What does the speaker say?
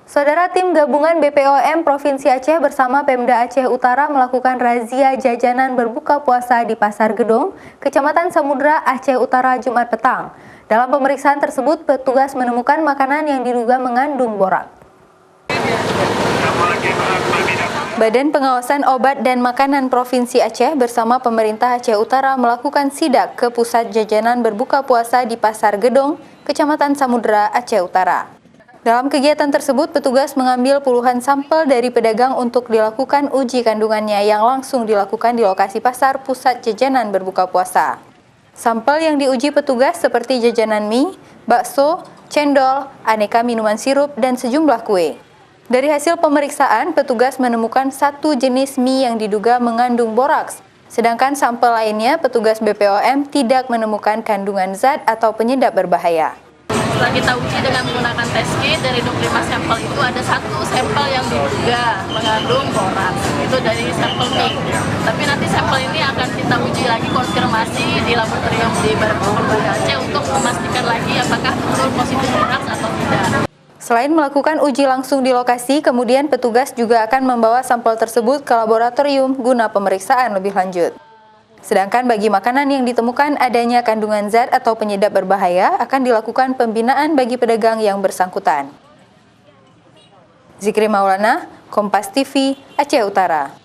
Saudara, tim gabungan BPOM Provinsi Aceh bersama Pemda Aceh Utara melakukan razia jajanan berbuka puasa di Pasar Gedong, Kecamatan Samudra, Aceh Utara, Jumat petang. Dalam pemeriksaan tersebut, petugas menemukan makanan yang diduga mengandung borak. Badan Pengawasan Obat dan Makanan Provinsi Aceh bersama pemerintah Aceh Utara melakukan sidak ke pusat jajanan berbuka puasa di Pasar Gedong, Kecamatan Samudra, Aceh Utara. Dalam kegiatan tersebut, petugas mengambil puluhan sampel dari pedagang untuk dilakukan uji kandungannya yang langsung dilakukan di lokasi pasar pusat jajanan berbuka puasa. Sampel yang diuji petugas seperti jajanan mie, bakso, cendol, aneka minuman sirup, dan sejumlah kue. Dari hasil pemeriksaan, petugas menemukan satu jenis mie yang diduga mengandung boraks, sedangkan sampel lainnya petugas BPOM tidak menemukan kandungan zat atau penyedap berbahaya. Setelah kita uji dengan menggunakan test kit, dari 25 sampel itu ada satu sampel yang diduga mengandung boraks, itu dari sampel mie. Tapi nanti sampel ini akan kita uji lagi konfirmasi di laboratorium di Badan Aceh untuk memastikan lagi apakah betul positif boraks atau tidak. Selain melakukan uji langsung di lokasi, kemudian petugas juga akan membawa sampel tersebut ke laboratorium guna pemeriksaan lebih lanjut. Sedangkan bagi makanan yang ditemukan adanya kandungan zat atau penyedap berbahaya akan dilakukan pembinaan bagi pedagang yang bersangkutan. Zikri Maulana, Kompas TV, Aceh Utara.